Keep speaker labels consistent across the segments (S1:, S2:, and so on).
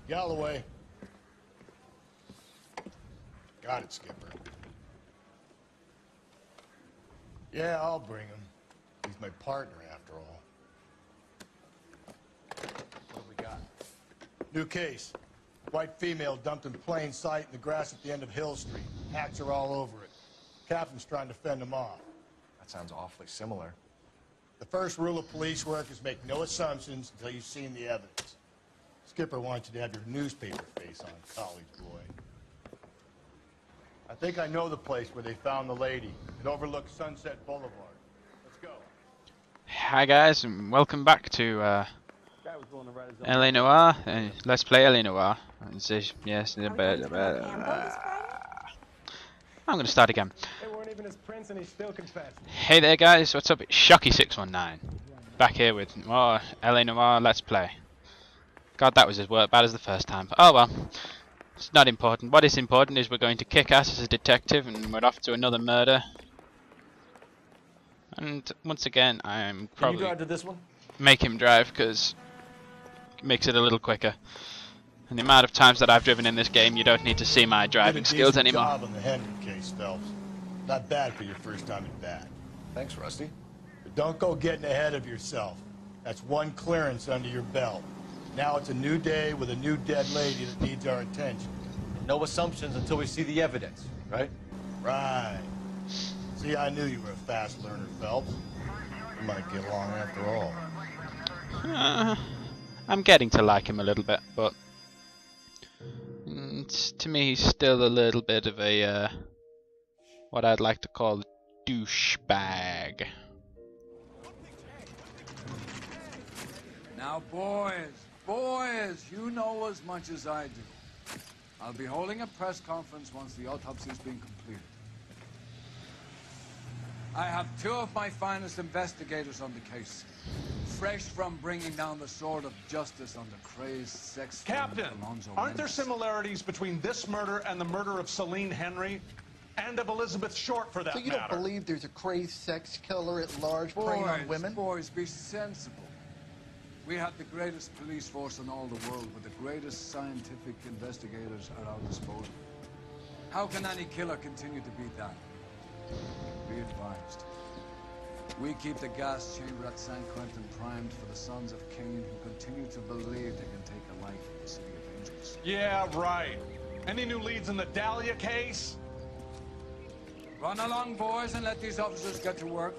S1: Galloway. Got it, Skipper. Yeah, I'll bring him. He's my partner, after all. What have we got? New case. White female dumped in plain sight in the grass at the end of Hill Street. Hats are all over it. Captain's trying to fend them off.
S2: That sounds awfully similar.
S1: The first rule of police work is make no assumptions until you've seen the evidence. Skipper wants you to have your newspaper face on, college boy. I think I know the place where they found the lady. It overlooks Sunset Boulevard. Let's go.
S3: Hi guys, and welcome back to LA Noire. Let's play LA Noire. Yes, I'm going to start again. Hey there guys, what's up? It's Shocky619. Back here with more LA Noire Let's Play. God, that was as bad as the first time. Oh well, it's not important. What is important is we're going to kick ass as a detective, and we're off to another murder. And once again, I'm probably
S2: Can you drive to this one?
S3: Make him drive because it makes it a little quicker. And the amount of times that I've driven in this game, you don't need to see my driving skills anymore.
S1: Job on the Hendrick case, Phelps. Not bad for your first time at bat.
S2: Thanks, Rusty.
S1: But don't go getting ahead of yourself. That's one clearance under your belt. Now it's a new day with a new dead lady that needs our attention.
S2: No assumptions until we see the evidence, right?
S1: Right. See, I knew you were a fast learner, Phelps. We might get along after all.
S3: I'm getting to like him a little bit, but to me he's still a little bit of a, what I'd like to call a douchebag.
S4: Now boys, you know as much as I do. I'll be holding a press conference once the autopsy's been completed. I have two of my finest investigators on the case, fresh from bringing down the sword of justice on the crazed sex
S5: Captain, aren't there similarities between this murder and the murder of Celine Henry? And of Elizabeth Short, for that matter?
S6: So you don't believe there's a crazed sex killer at large preying on women?
S4: Boys, be sensible. We have the greatest police force in all the world with the greatest scientific investigators at our disposal. How can any killer continue to beat that? Be advised. We keep the gas chamber at San Quentin primed for the sons of Cain who continue to believe they can take a life in the City of Angels.
S5: Yeah, right. Any new leads in the Dahlia case?
S4: Run along, boys, and let these officers get to work.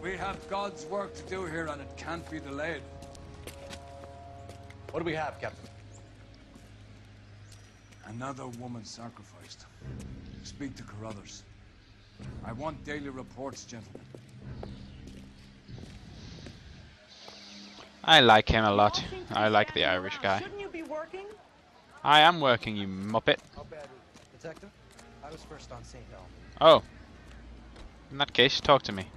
S4: We have God's work to do here, and it can't be delayed.
S2: What do we have, Captain?
S4: Another woman sacrificed. Speak to Carruthers. I want daily reports, gentlemen.
S3: I like him a lot. I like the Irish guy.
S7: Shouldn't you be working?
S3: I am working, you muppet.
S8: How bad is it? Detective? I was first on St. Helens.
S3: Oh. In that case, talk to me.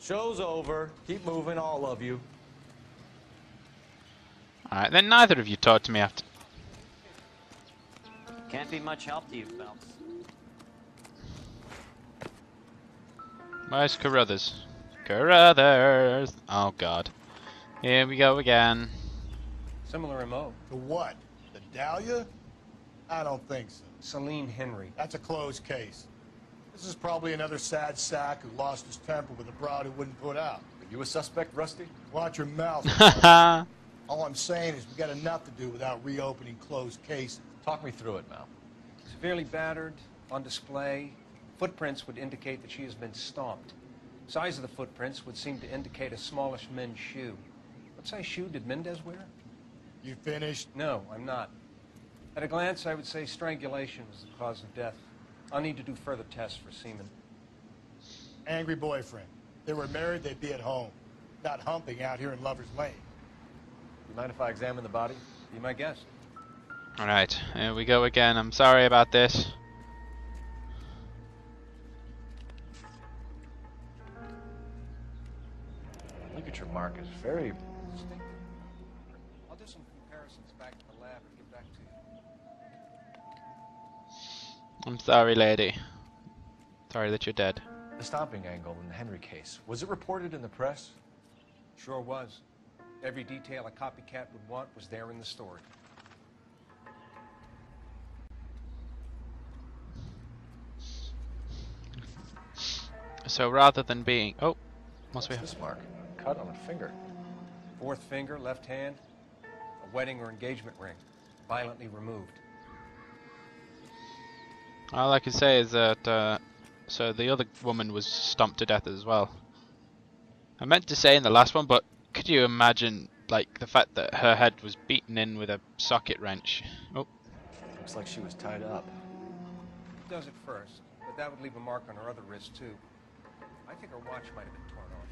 S2: Show's over. Keep moving, all of you.
S3: Alright, then neither of you talk to me after.
S9: Can't be much help to you, Phelps.
S3: Where's Carruthers? Carruthers! Oh god. Here we go again.
S8: Similar MO.
S1: To what? The Dahlia? I don't think so.
S8: Celine Henry.
S1: That's a closed case. This is probably another sad sack who lost his temper with a broad who wouldn't put out.
S2: Are you a suspect, Rusty?
S1: Watch your mouth. All I'm saying is we got enough to do without reopening closed cases.
S2: Talk me through it, Mal.
S8: Severely battered, on display. Footprints would indicate that she has been stomped. Size of the footprints would seem to indicate a smallish men's shoe. What size shoe did Mendez wear?
S1: You finished?
S8: No, I'm not. At a glance, I would say strangulation was the cause of death. I'll need to do further tests for semen.
S1: Angry boyfriend. If they were married, they'd be at home, not humping out here in Lover's Lane.
S7: You mind if I examine the body?
S8: Be my guest.
S3: Alright, here we go again. I'm sorry about this.
S7: Look at your mark. It's very...
S8: Distinctive. I'll do some comparisons back in the lab and get back to you.
S3: I'm sorry, lady. Sorry that you're dead.
S7: The stomping angle in the Henry case. Was it reported in the press?
S8: Sure was. Every detail a copycat would want was there in the story.
S3: So rather than being... Oh, what's we have?
S7: This mark? Cut on a finger.
S8: Fourth finger, left hand, a wedding or engagement ring, violently removed.
S3: All I can say is that so the other woman was stomped to death as well. I meant to say in the last one, but could you imagine like the fact that her head was beaten in with a socket wrench? Oh,
S7: Looks like she was tied up.
S8: He does it first, but that would leave a mark on her other wrist too. I think her watch might have been torn off.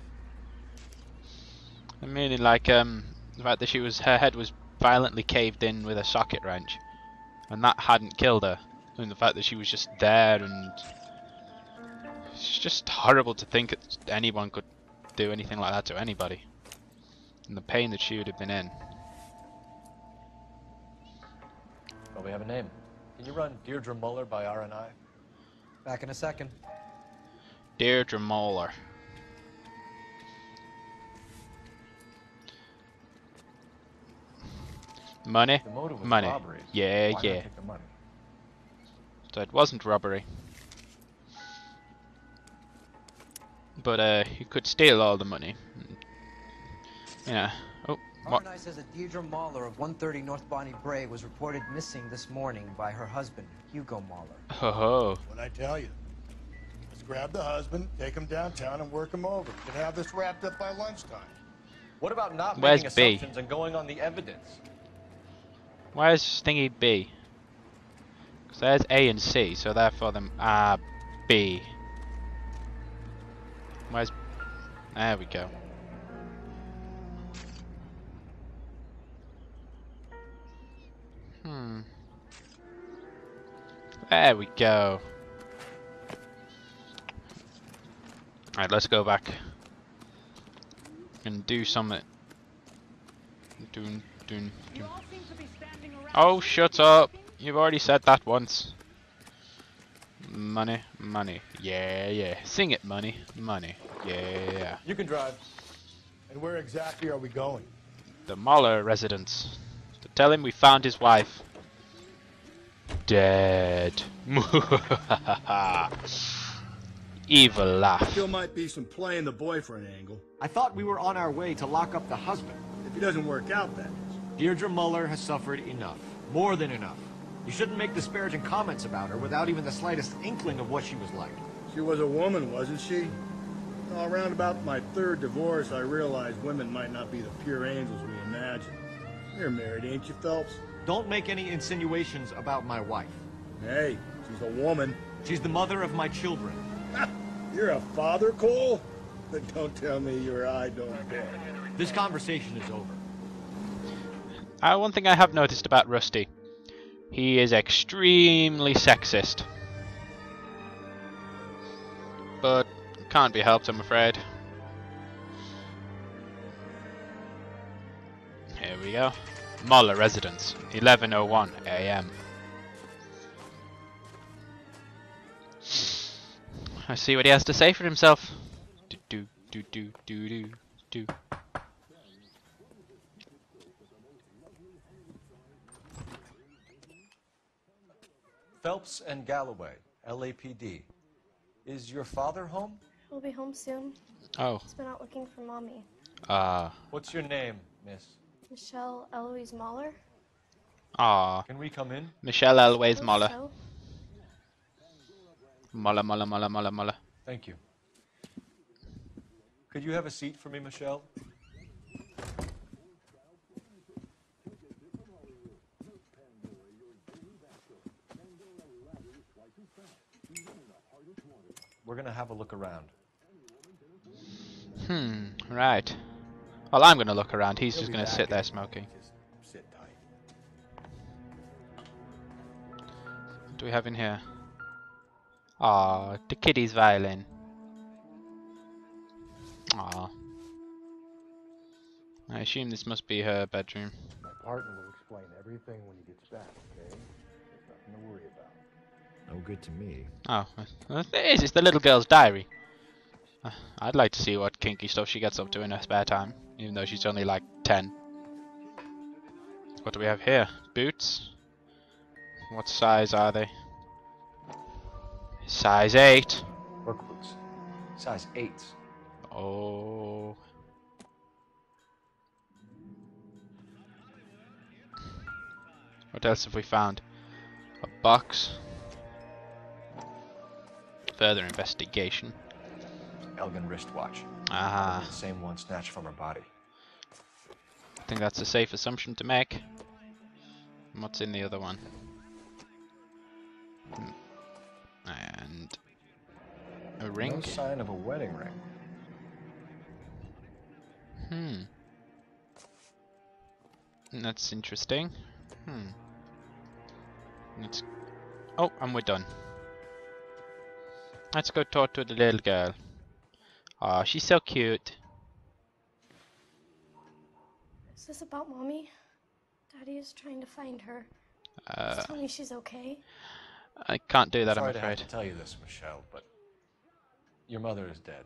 S3: I mean like the fact that her head was violently caved in with a socket wrench, and that hadn't killed her, and the fact that she was just there, and it's just horrible to think that anyone could do anything like that to anybody, and the pain that she would have been in.
S7: Well, we have a name. Can you run Deirdre Muller by RNI?
S10: Back in a second.
S3: Deirdre Muller. Money?
S7: The motive was
S3: Money.
S7: robbery.
S3: Yeah,
S7: Why not
S3: yeah.
S7: take the money?
S3: So it wasn't robbery. But you could steal all the money. Yeah. Oh, what?
S10: RNI says that Deirdre Mahler of 130 North Bonnie Bray was reported missing this morning by her husband, Hugo Mahler.
S3: Ho ho.
S1: What'd I tell you? Let's grab the husband, take him downtown, and work him over. We can have this wrapped up by lunchtime.
S7: What about not
S3: Where's
S7: making
S3: B?
S7: assumptions and going on the evidence?
S3: Where's Stingy B? Because there's A and C, so therefore them are B. Where's... There we go. There we go. Alright, let's go back and do something. Doing. Oh, shut up! You've already said that once. Money, money, yeah, yeah. Sing it, money, money, yeah.
S7: You can drive.
S1: And where exactly are we going?
S3: The Mahler residence. To tell him we found his wife. Dead. Evil laugh.
S1: Still might be some playing the boyfriend angle.
S11: I thought we were on our way to lock up the husband.
S1: If he doesn't work out, that is.
S11: Deirdre Muller has suffered enough. More than enough. You shouldn't make disparaging comments about her without even the slightest inkling of what she was like.
S1: She was a woman, wasn't she? Well, around about my third divorce, I realized women might not be the pure angels we imagine. You're married, ain't you, Phelps?
S11: Don't make any insinuations about my wife.
S1: Hey, she's a woman.
S11: She's the mother of my children.
S1: You're a father, Cole? But don't tell me your eye don't bet.
S11: This conversation is over.
S3: One thing I have noticed about Rusty. He is extremely sexist. But can't be helped, I'm afraid. Here we go. Mahler residence, 11:01 a.m. I see what he has to say for himself. Do.
S7: Phelps and Galloway, LAPD. Is your father home?
S12: He'll be home soon.
S3: Oh.
S12: He's been out looking for Mommy.
S7: What's your name, miss?
S12: Michelle Eloise Mahler.
S7: Can we come in?
S3: Michelle Eloise
S12: Hope
S3: Mahler.
S12: so.
S3: Mahler.
S7: Thank you. Could you have a seat for me, Michelle? We're gonna have a look around.
S3: Right. Well, I'm gonna look around. He's
S1: He'll
S3: just
S1: be
S3: gonna
S1: back
S3: sit
S1: in
S3: there
S1: a
S3: smoking.
S1: Just sit tight.
S3: What do we have in here? Ah, the kitty's violin. Ah. I assume this must be her bedroom.
S13: My partner will explain everything when he gets back, okay? There's nothing to worry about.
S11: No good to me.
S3: Oh, it is. It's the little girl's diary. I'd like to see what kinky stuff she gets up to in her spare time, even though she's only like 10. What do we have here? Boots? What size are they? Size 8.
S8: Work boots. Size 8.
S3: Oh. What else have we found? A box. Further investigation.
S8: Elgin wristwatch.
S3: Ah.
S8: The same one snatched from her body.
S3: I think that's a safe assumption to make. What's in the other one? And a ring.
S8: No sign of a wedding ring.
S3: That's interesting. Let's. Oh, and we're done. Let's go talk to the little girl. Oh, she's so cute.
S12: Is this about Mommy? Daddy is trying to find her.
S3: Uh,
S12: Just tell me she's okay.
S3: I can't do that, I'm
S8: Sorry to have
S3: afraid.
S8: to tell you this, Michelle, but your mother is dead.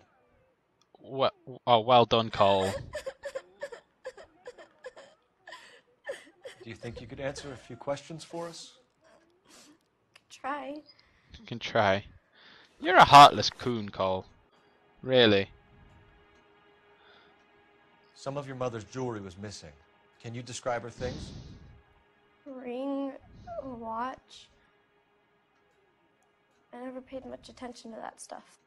S3: What? Oh, well done, Cole.
S8: Do you think you could answer a few questions for us?
S12: Try.
S3: You can try. You're a heartless coon, Cole. Really.
S8: Some of your mother's jewelry was missing. Can you describe her things?
S12: Ring, a watch. I never paid much attention to that stuff.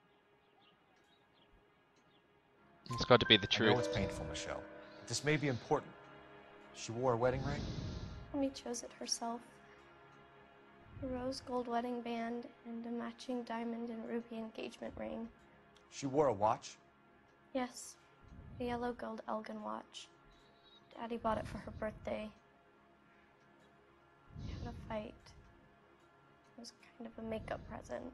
S3: It's got to be the
S8: I know
S3: truth.
S8: it's painful, Michelle. But this may be important. She wore a wedding ring?
S12: Mommy chose it herself. A rose gold wedding band and a matching diamond and ruby engagement ring.
S8: She wore a watch?
S12: Yes, a yellow gold Elgin watch. Daddy bought it for her birthday. We had a fight. It was kind of a makeup present.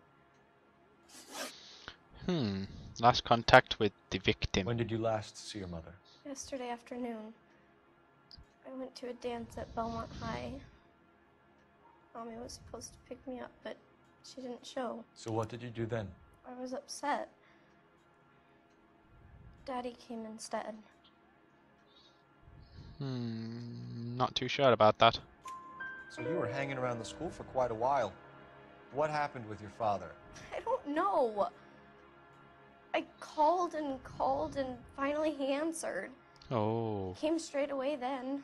S3: Last contact with the victim.
S8: When did you last see your mother?
S12: Yesterday afternoon, I went to a dance at Belmont High. Mommy was supposed to pick me up, but she didn't show.
S8: So what did you do then?
S12: I was upset. Daddy came instead.
S3: Not too sure about that.
S8: So you were hanging around the school for quite a while. What happened with your father?
S12: I don't know. I called and finally he answered.
S3: Oh.
S12: Came straight away then.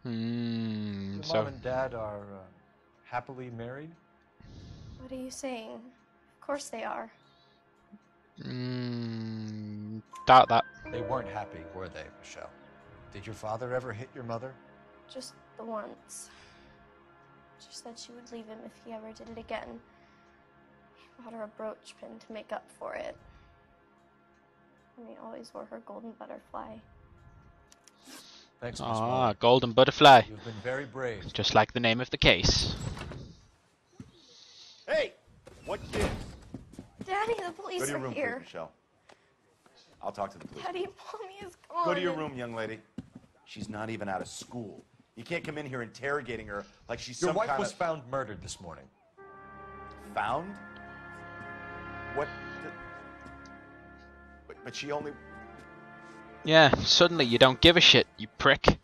S8: Your
S3: So
S8: mom and dad are happily married?
S12: What are you saying? Of course they are.
S3: doubt that.
S8: They weren't happy, were they, Michelle? Did your father ever hit your mother?
S12: Just the once. She said she would leave him if he ever did it again. He bought her a brooch pin to make up for it. And he always wore her golden butterfly.
S8: Thanks, Miss
S3: Ah,
S8: Muller.
S3: golden butterfly.
S8: You've been very brave.
S3: Just like the name of the case.
S14: Hey! What gives?
S12: Daddy, the police
S14: Go to your
S12: are
S14: room,
S12: here.
S14: please, Michelle. I'll talk to the police.
S12: Daddy, Mommy is gone.
S14: Go to your room, young lady. She's not even out of school. You can't come in here interrogating her like she's
S8: Your
S14: some
S8: wife
S14: kind
S8: was
S14: of...
S8: found murdered this morning.
S14: Found? What the... But she only...
S3: Yeah, suddenly you don't give a shit, you prick.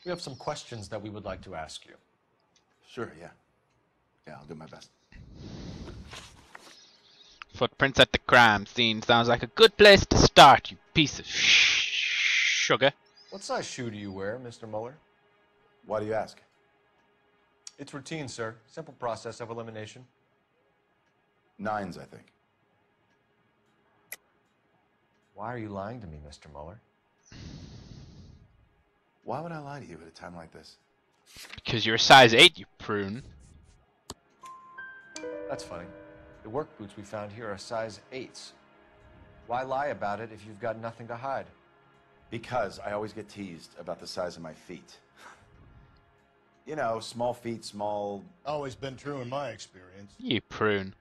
S8: We have some questions that we would like to ask you.
S14: Sure, yeah. Yeah, I'll do my best.
S3: Footprints at the crime scene sounds like a good place to start, you piece of sugar.
S8: What size shoe do you wear, Mr. Muller?
S14: Why do you ask?
S8: It's routine, sir. Simple process of elimination.
S14: 9s, I think.
S8: Why are you lying to me, Mr. Muller?
S14: Why would I lie to you at a time like this?
S3: Because you're a size 8, you prune.
S8: That's funny. The work boots we found here are size 8s.
S7: Why lie about it if you've got nothing to hide?
S14: Because I always get teased about the size of my feet. You know, small feet, small...
S1: Always been true in my experience.
S3: You prune.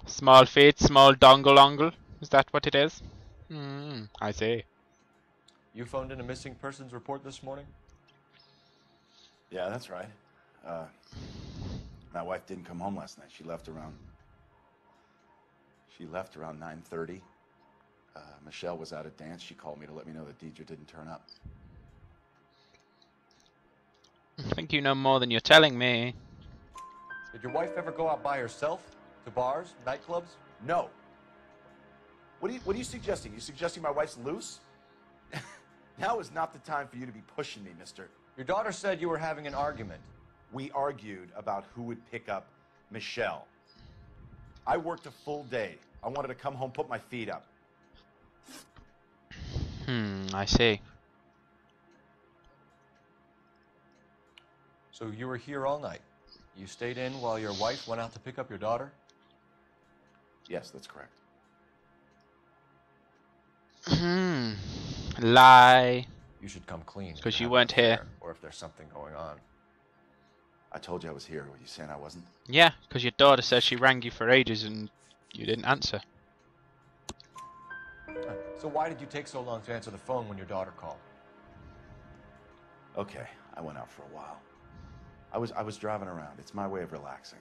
S3: Small feet, small dongle-ongle. Is that what it is? I see.
S7: You phoned in a missing persons report this morning?
S14: Yeah, that's right. My wife didn't come home last night. She left around 9:30. Michelle was out at dance. She called me to let me know that Deidre didn't turn up.
S3: I think you know more than you're telling me.
S7: Did your wife ever go out by herself? To bars, nightclubs?
S14: No. What are you suggesting? You suggesting my wife's loose? Now is not the time for you to be pushing me, mister.
S7: Your daughter said you were having an argument.
S14: We argued about who would pick up Michelle. I worked a full day. I wanted to come home, put my feet up.
S3: I see.
S7: So you were here all night. You stayed in while your wife went out to pick up your daughter?
S14: Yes, that's correct.
S3: Lie.
S7: You should come clean.
S3: Because you weren't here.
S7: Or if there's something going on.
S14: I told you I was here. Were you saying I wasn't?
S3: Yeah, because your daughter says she rang you for ages and you didn't answer.
S7: So why did you take so long to answer the phone when your daughter called?
S14: Okay, I went out for a while. I was driving around. It's my way of relaxing.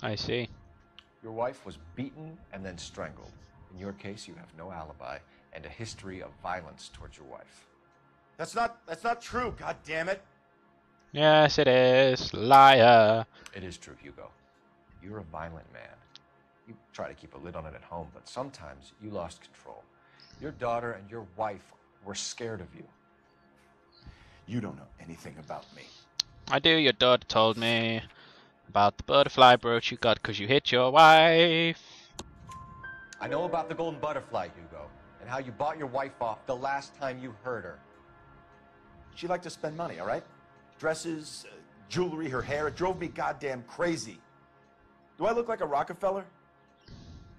S3: I see.
S7: Your wife was beaten and then strangled. In your case, you have no alibi and a history of violence towards your wife.
S14: That's not true, god damn it.
S3: Yes, it is. Liar.
S7: It is true, Hugo. You're a violent man. You try to keep a lid on it at home, but sometimes you lost control. Your daughter and your wife were scared of you.
S14: You don't know anything about me.
S3: I do. Your daughter told me about the butterfly brooch you got because you hit your wife.
S7: I know about the golden butterfly, Hugo, and how you bought your wife off the last time you heard her.
S14: She liked to spend money, all right? Dresses, jewelry, her hair. It drove me goddamn crazy. Do I look like a Rockefeller?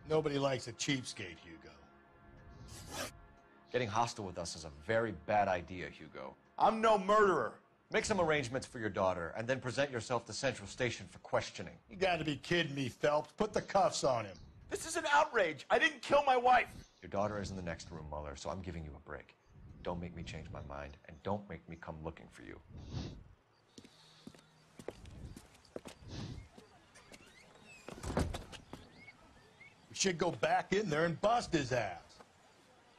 S1: Nobody likes a cheapskate, Hugo.
S7: Getting hostile with us is a very bad idea, Hugo.
S14: I'm no murderer.
S7: Make some arrangements for your daughter, and then present yourself to Central Station for questioning.
S1: You gotta be kidding me, Phelps. Put the cuffs on him.
S14: This is an outrage. I didn't kill my wife.
S7: Your daughter is in the next room, Mueller, so I'm giving you a break. Don't make me change my mind, and don't make me come looking for you.
S1: We should go back in there and bust his ass.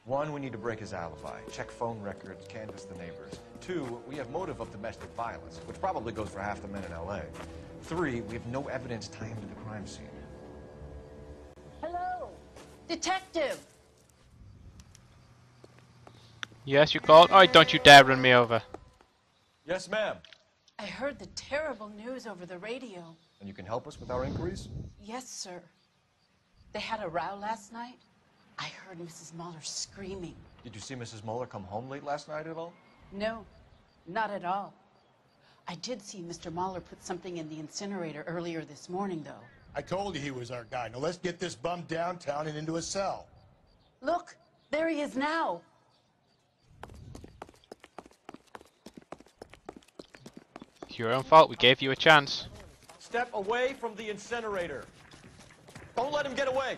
S7: 1, we need to break his alibi. Check phone records, canvass the neighbors. 2, we have motive of domestic violence, which probably goes for half the men in L.A. 3, we have no evidence tying him to the crime scene.
S15: Hello, detective.
S3: Yes, you called? Oh, don't you dare run me over.
S7: Yes, ma'am.
S15: I heard the terrible news over the radio.
S7: And you can help us with our inquiries?
S15: Yes, sir. They had a row last night. I heard Mrs. Mueller screaming.
S7: Did you see Mrs. Mueller come home late last night at all?
S15: No, not at all. I did see Mr. Mueller put something in the incinerator earlier this morning, though.
S1: I told you he was our guy. Now let's get this bum downtown and into a cell.
S15: Look, there he is now.
S3: It's your own fault. We gave you a chance.
S7: Step away from the incinerator. Don't let him get away.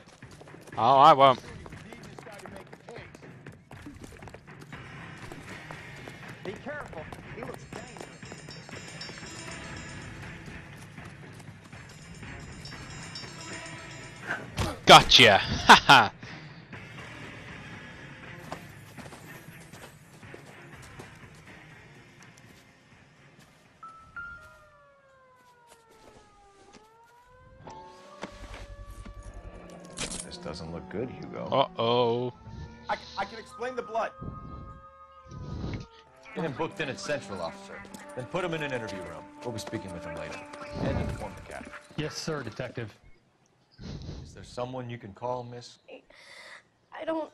S3: Oh, I won't.
S10: Be careful. He looks dangerous.
S3: Gotcha. Haha.
S7: This doesn't look good, Hugo.
S3: Uh-oh.
S14: I can explain the blood.
S7: Get him booked in at Central, officer. Then put him in an interview room. We'll be speaking with him later. And inform the captain.
S16: Yes, sir, detective.
S7: Is there someone you can call, miss?
S12: I don't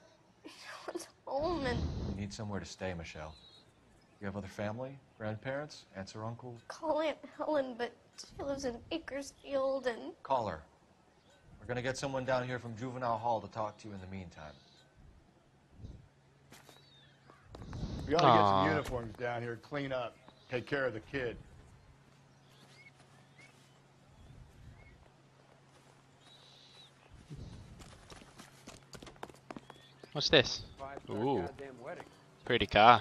S12: want home and...
S7: You need somewhere to stay, Michelle. You have other family? Grandparents? Aunts or uncles?
S12: Call Aunt Helen, but she lives in Bakersfield and...
S7: Call her. We're gonna get someone down here from Juvenile Hall to talk to you in the meantime.
S1: We ought to get some uniforms down here, clean up, take care of the kid.
S3: What's this? Ooh. Pretty car.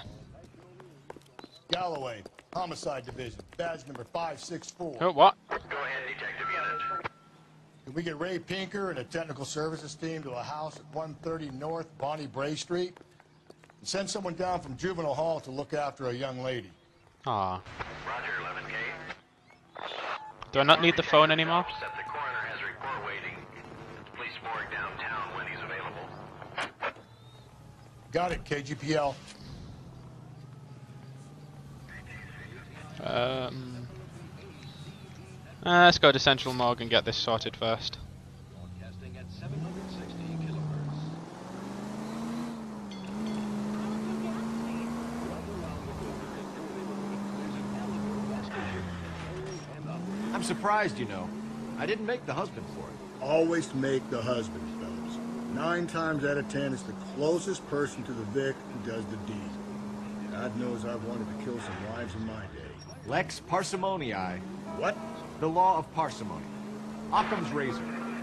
S1: Galloway, Homicide Division, badge number 564.
S3: Oh, what?
S16: Go ahead, Detective Unit.
S1: Can we get Ray Pinker and a technical services team to a house at 130 North Bonnie Bray Street? And send someone down from Juvenile Hall to look after a young lady.
S3: Aw.
S16: Roger, 11K.
S3: Do I not need the phone anymore?
S16: Set the coroner has a report waiting at the police morgue downtown when he's available.
S1: Got it, KGPL.
S3: Let's go to Central Morgue and get this sorted first.
S11: Broadcasting at 760 kilohertz. I'm surprised, you know. I didn't make the husband for it.
S1: Always make the husband, fellas. 9 times out of 10, it's the closest person to the Vic who does the deed. God knows I've wanted to kill some wives in my day.
S11: Lex parsimoniae.
S1: What?
S11: The law of parsimony. Occam's razor.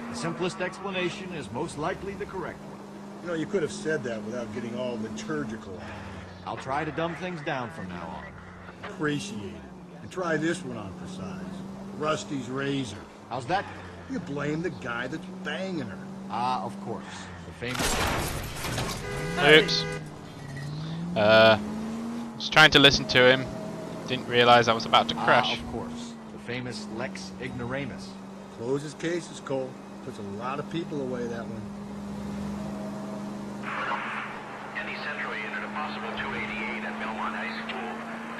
S11: The simplest explanation is most likely the correct one.
S1: You know, you could have said that without getting all liturgical on it.
S11: I'll try to dumb things down from now on.
S1: Appreciate it. And try this one on for size. Rusty's razor.
S11: How's that?
S1: You blame the guy that's banging her.
S11: Ah, of course. The famous...
S3: Oops. Was trying to listen to him. Didn't realize I was about to crash.
S11: Of course. The famous Lex Ignoramus.
S1: Closes cases, Cole. Puts a lot of people away, that one.
S16: Any Central unit, a possible 288 at Belmont High School,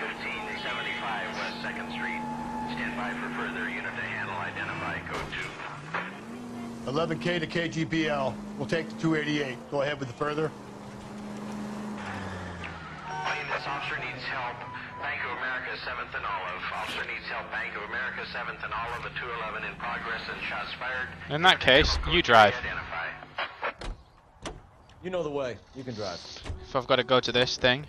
S16: 1575 West 2nd Street. Stand by for further unit to handle. Identify code 2.
S1: 11K to KGPL. We'll take the 288. Go ahead with the further.
S16: This officer needs help. Bank of America, 7th and Olive. Officer needs help. Bank of America, 7th and Olive. A 211 in progress and shots fired.
S3: In that case, you drive.
S7: You know the way. You can drive.
S3: If I've got to go to this thing.